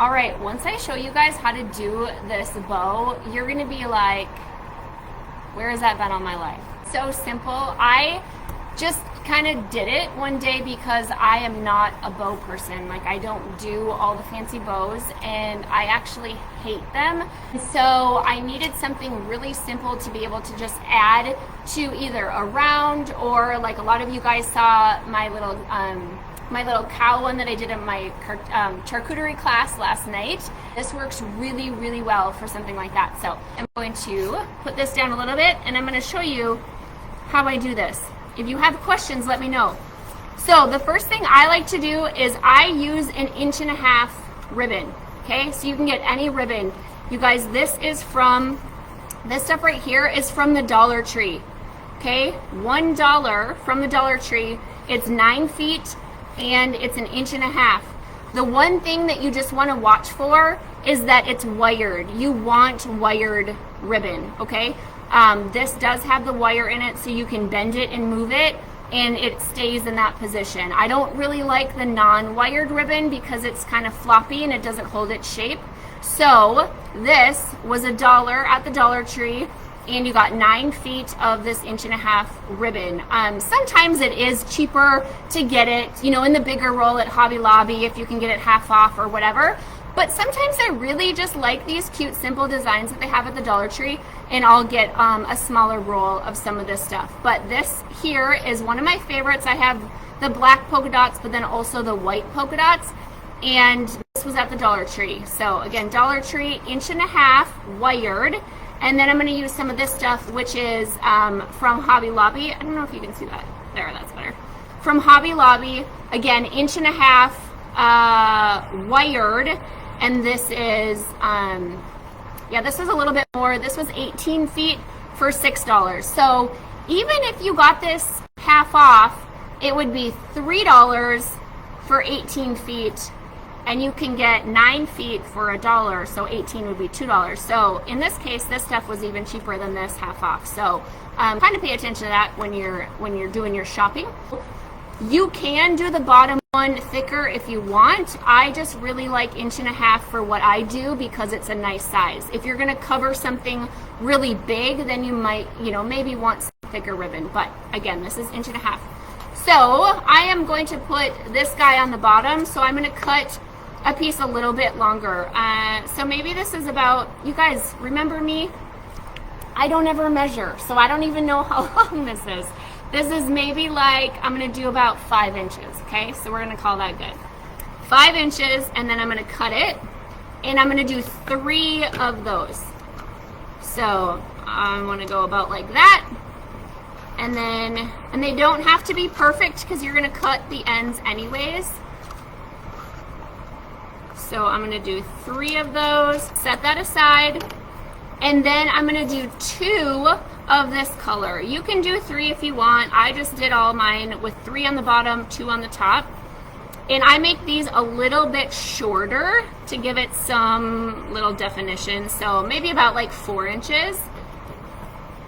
All right, once I show you guys how to do this bow, you're gonna be like, where has that been all my life? So simple. I just kind of did it one day because I am not a bow person. Like, I don't do all the fancy bows and I actually hate them. So I needed something really simple to be able to just add to either a round, or like a lot of you guys saw my little cow one that I did in my charcuterie class last night. This works really, really well for something like that. So I'm going to put this down a little bit and I'm going to show you how I do this. If you have questions, let me know. So the first thing I like to do is I use an 1.5-inch ribbon. Okay, so you can get any ribbon. You guys, this stuff right here is from the Dollar Tree. Okay, $1 from the Dollar Tree. It's 9 feet and it's an 1.5 inches. The one thing that you just want to watch for is that it's wired. You want wired ribbon, okay? This does have the wire in it, so you can bend it and move it and it stays in that position. I don't really like the non-wired ribbon because it's kind of floppy and it doesn't hold its shape. So this was $1 at the Dollar Tree, and you got 9 feet of this 1.5-inch ribbon. Sometimes it is cheaper to get it, you know, in the bigger roll at Hobby Lobby if you can get it half off or whatever. But sometimes I really just like these cute, simple designs that they have at the Dollar Tree, and I'll get a smaller roll of some of this stuff. But this here is one of my favorites. I have the black polka dots, but then also the white polka dots. And this was at the Dollar Tree. So again, Dollar Tree, 1.5 inches, wired. And then I'm going to use some of this stuff, which is from Hobby Lobby. I don't know if you can see that. There, that's better. From Hobby Lobby, again, 1.5 inches, wired. And this is, this was a little bit more. This was 18 feet for $6. So even if you got this half off, it would be $3 for 18 feet. And you can get 9 feet for $1, so 18 would be $2. So in this case, this stuff was even cheaper than this half off. So kind of pay attention to that when you're doing your shopping. You can do the bottom one thicker if you want. I just really like 1.5 inches for what I do because it's a nice size. If you're going to cover something really big, then you might, maybe want some thicker ribbon. But again, this is 1.5 inches. So I am going to put this guy on the bottom. So I'm going to cut a piece a little bit longer. So maybe this is about, you guys remember me? I don't ever measure, so I don't even know how long this is. This is maybe like, I'm gonna do about 5 inches, okay? So we're gonna call that good. 5 inches, and then I'm gonna cut it, and I'm gonna do 3 of those. So I'm gonna go about like that, and they don't have to be perfect because you're gonna cut the ends anyways. So I'm going to do 3 of those, set that aside, and then I'm going to do 2 of this color. You can do 3 if you want. I just did all mine with 3 on the bottom, 2 on the top. And I make these a little bit shorter to give it some little definition. So maybe about like 4 inches.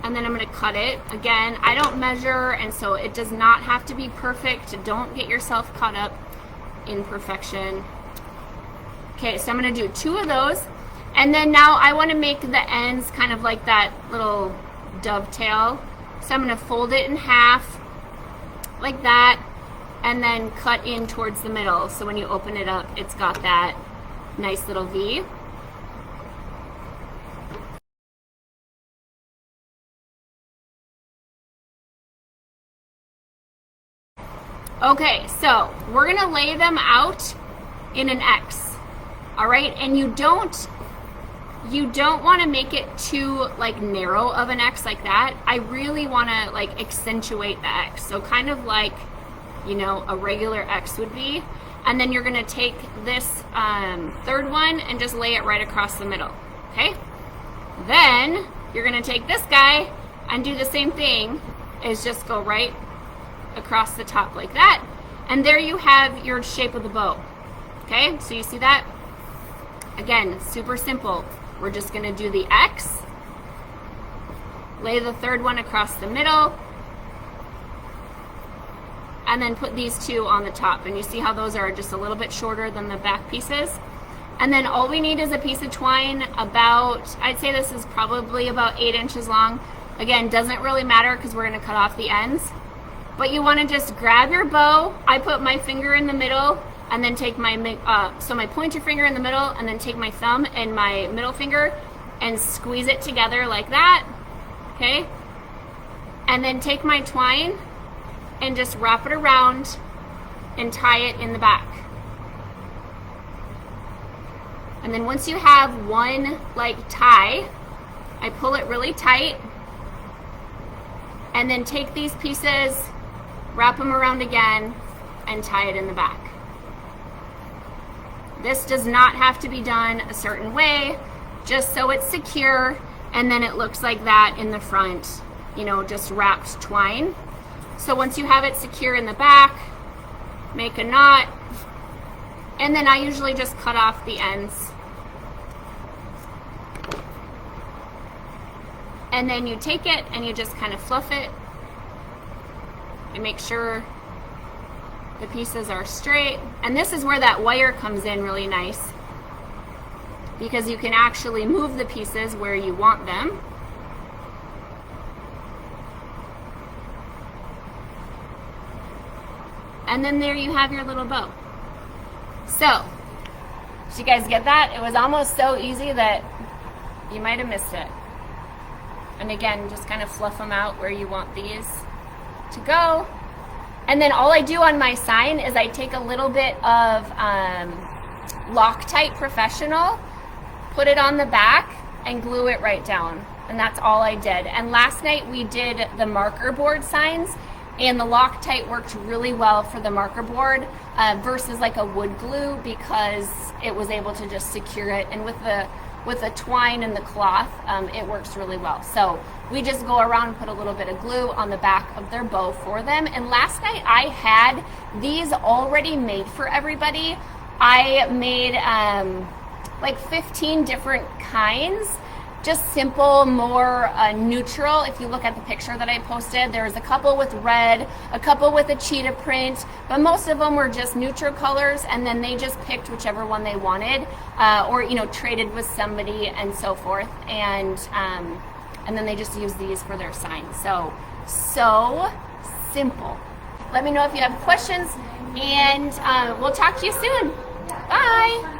And then I'm going to cut it. Again, I don't measure, and so it does not have to be perfect. Don't get yourself caught up in perfection. Okay, so I'm going to do 2 of those, and then now I want to make the ends kind of like that little dovetail. So I'm going to fold it in half like that, and then cut in towards the middle. So when you open it up, it's got that nice little V. Okay, so we're going to lay them out in an X. All right, and you don't want to make it too like narrow of an X like that. I really want to like accentuate the X, so kind of like, a regular X would be. And then you're going to take this third one and just lay it right across the middle. Okay, then you're going to take this guy and do the same thing, is just go right across the top like that, and there you have your shape of the bow. Okay, so you see that? Again, super simple. We're just going to do the X, lay the third one across the middle, and then put these 2 on the top. And you see how those are just a little bit shorter than the back pieces? And then all we need is a piece of twine about, I'd say this is probably about 8 inches long. Again, doesn't really matter because we're going to cut off the ends. But you want to just grab your bow. I put my finger in the middle and then take my pointer finger in the middle and then take my thumb and my middle finger and squeeze it together like that. Okay? And then take my twine and just wrap it around and tie it in the back. And then once you have one like tie, I pull it really tight and then take these pieces, wrap them around again, and tie it in the back. This does not have to be done a certain way, just so it's secure, and then it looks like that in the front, you know, just wrapped twine. So once you have it secure in the back, make a knot, and then I usually just cut off the ends. And then you take it and you just kind of fluff it and make sure the pieces are straight. And this is where that wire comes in really nice, because you can actually move the pieces where you want them. And then there you have your little bow. So, did you guys get that? It was almost so easy that you might have missed it. And again, just kind of fluff them out where you want these to go. And then all I do on my sign is I take a little bit of Loctite Professional, put it on the back, and glue it right down. And that's all I did. And last night we did the marker board signs, and the Loctite worked really well for the marker board versus like a wood glue, because it was able to just secure it. And with the twine and the cloth, it works really well. So we just go around and put a little bit of glue on the back of their bow for them. And last night I had these already made for everybody. I made like 15 different kinds, just simple, more neutral. If you look at the picture that I posted, there was a couple with red, a couple with a cheetah print, but most of them were just neutral colors, and then they just picked whichever one they wanted, or you know, traded with somebody and so forth, and then they just use these for their signs. So simple. Let me know if you have questions, and we'll talk to you soon. Bye.